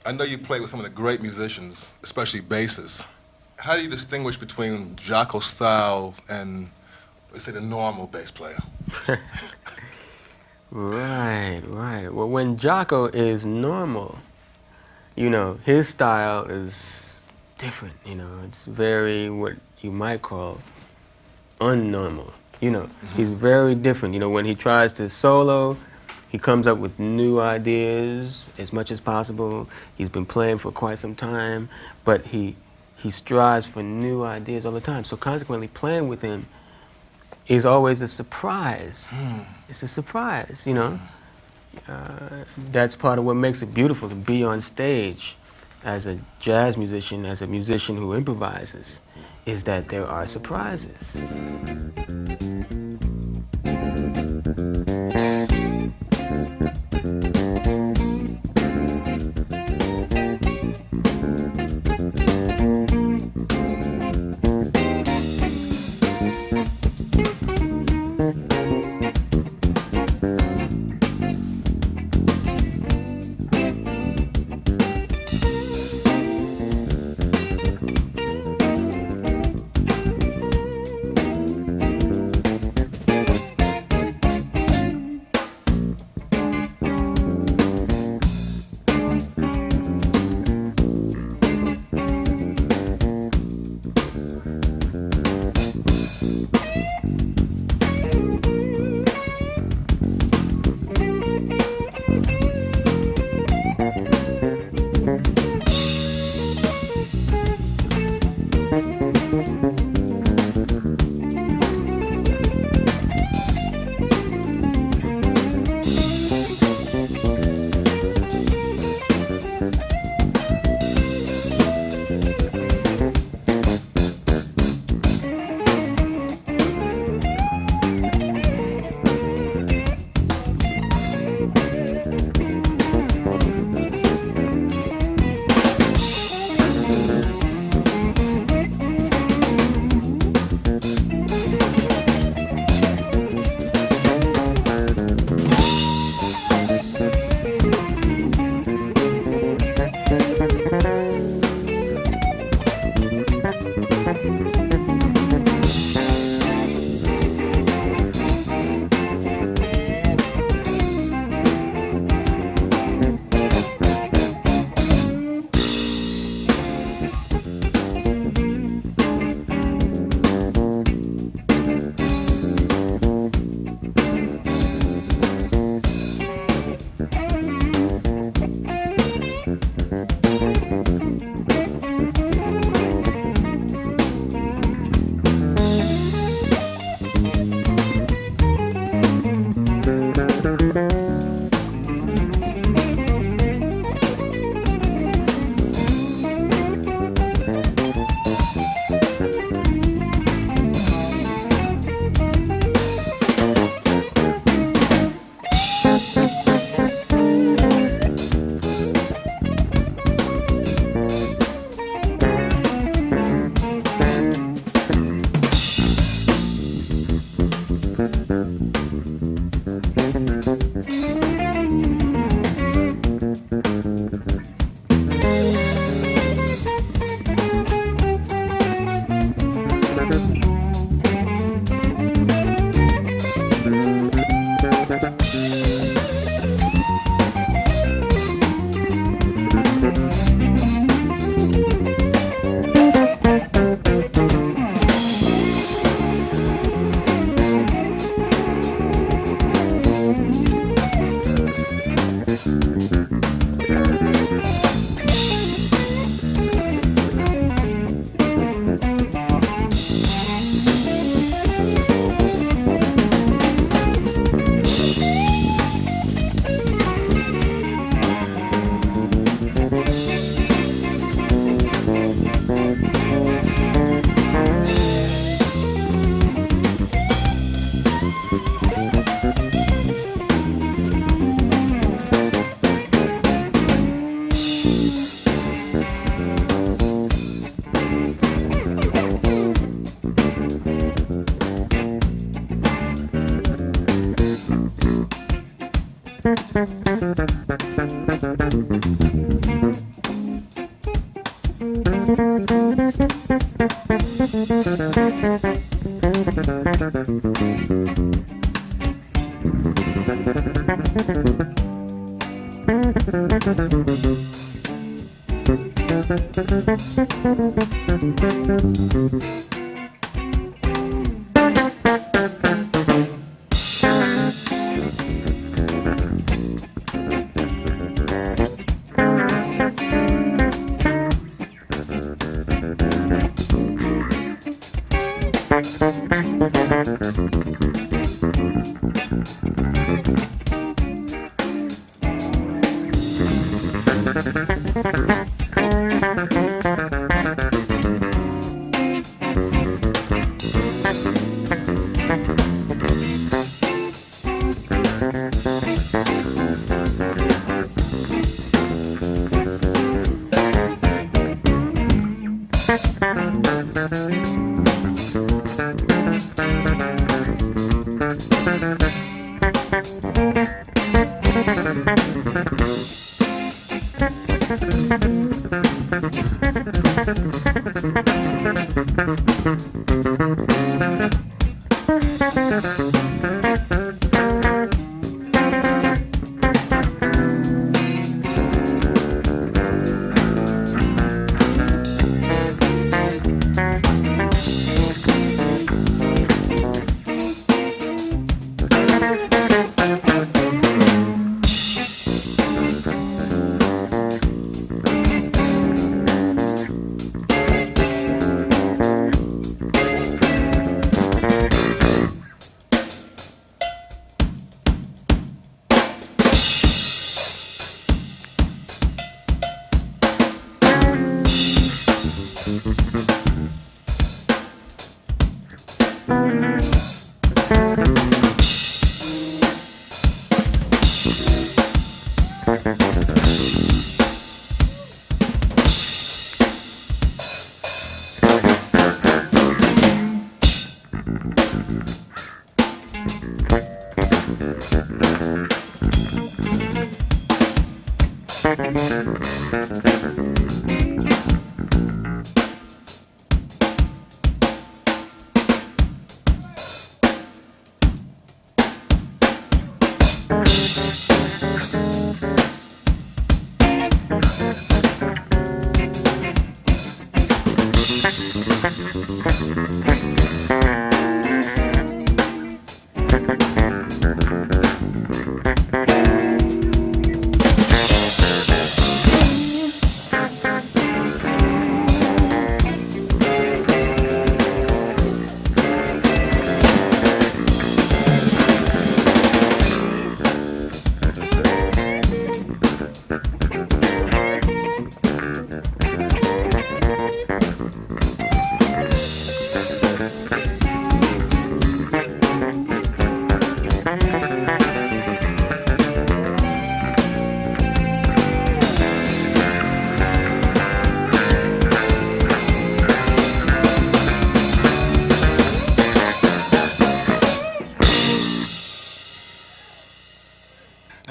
I know you play with some of the great musicians, especially bassists. How do you distinguish between Jaco's style and, let's say, the normal bass player? Right. Well, when Jaco is normal, you know, his style is different, you know. It's very, what you might call, unnormal. You know, he's very different. You know, when he tries to solo, he comes up with new ideas as much as possible. He's been playing for quite some time, but he strives for new ideas all the time. So consequently, playing with him is always a surprise. It's a surprise, you know. That's part of what makes it beautiful to be on stage as a jazz musician, as a musician who improvises, is that there are surprises.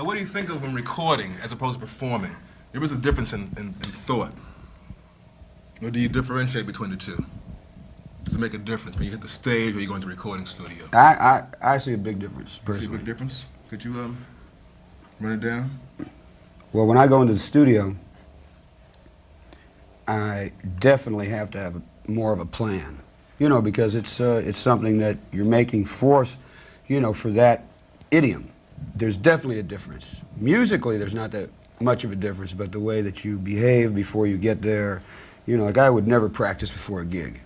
Now, what do you think of when recording as opposed to performing? There is a difference in thought. Or do you differentiate between the two? Does it make a difference when you hit the stage or you go into the recording studio? I see a big difference, personally. See a big difference? Could you run it down? Well, when I go into the studio, I definitely have to have more of a plan, you know, because it's something that you're making force, you know, for that idiom. There's definitely a difference. Musically, there's not that much of a difference, but the way that you behave before you get there, you know, like I would never practice before a gig.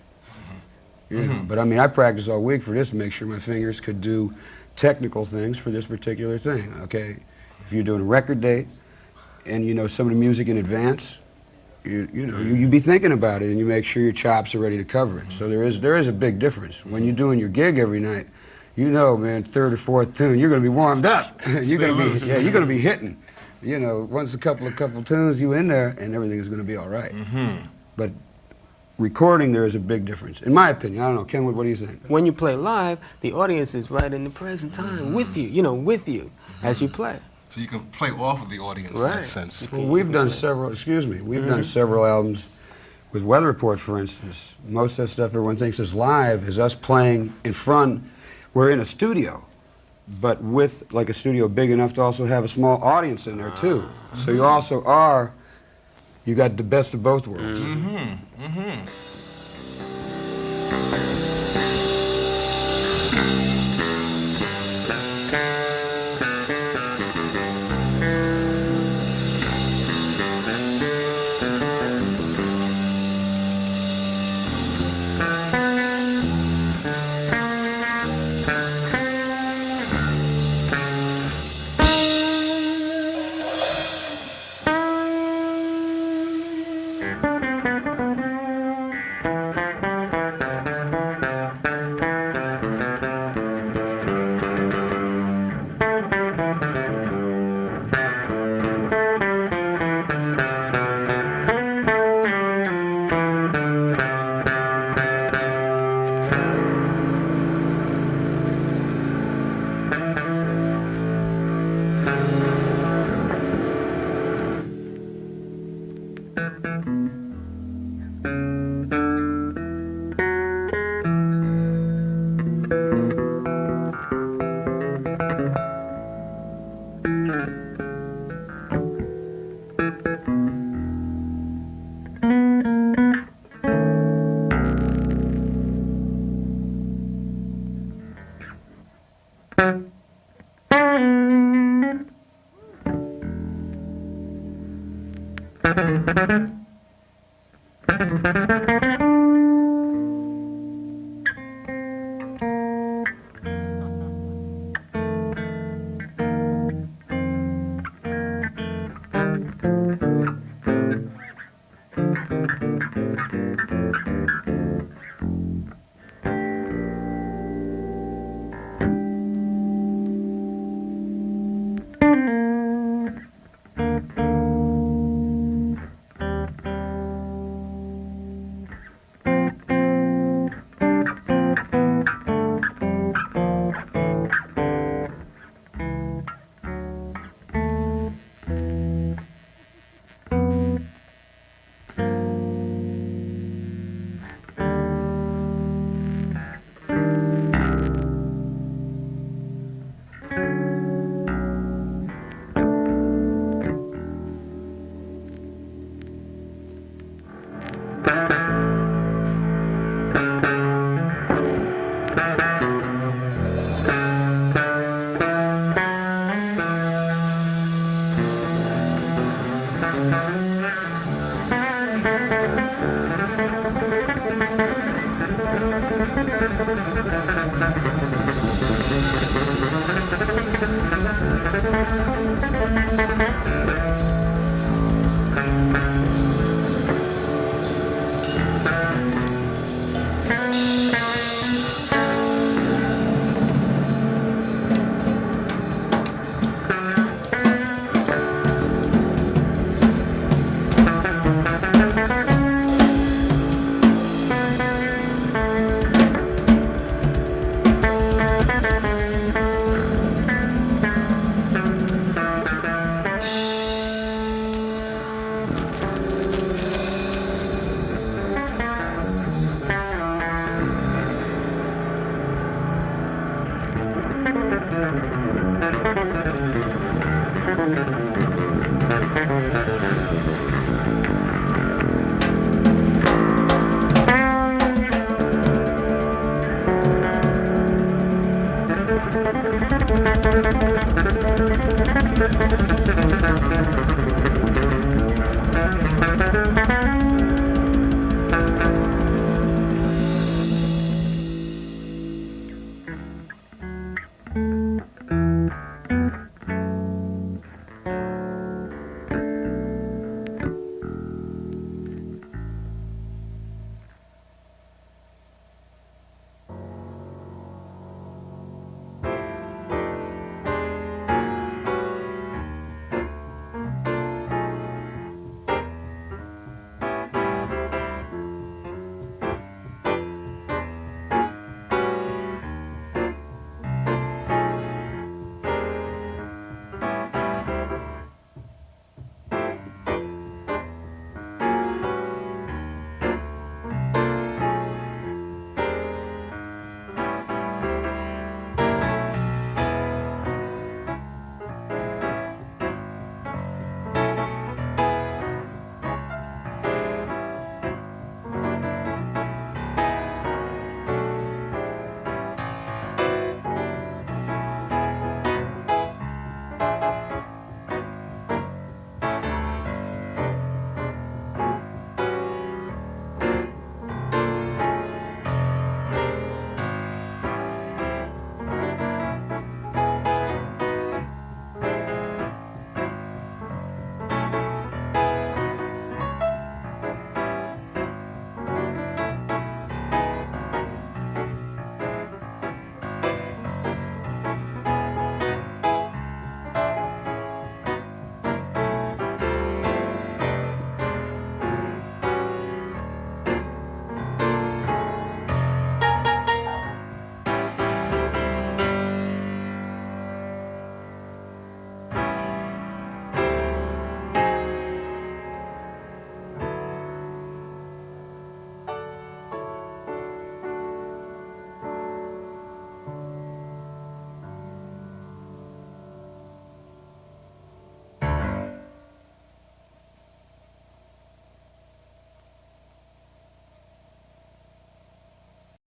You know, but I mean, I practice all week for this to make sure my fingers could do technical things for this particular thing, okay? If you're doing a record date and you know some of the music in advance, you be thinking about it and you make sure your chops are ready to cover it. So there is a big difference. When you're doing your gig every night, you know, man, third or fourth tune, you're going to be warmed up. You're going to be hitting. You know, once a couple tunes, you in there, and everything is going to be all right. But recording, there is a big difference, in my opinion. I don't know, Kenwood, what do you think? When you play live, the audience is right in the present time with you, you know, with you as you play. So you can play off of the audience in that sense. Well, we've done several, we've done several albums with weather reports, for instance, most of that stuff everyone thinks is live is us playing in front. We're in a studio, but with like a studio big enough to also have a small audience in there too. So you also are, you got the best of both worlds.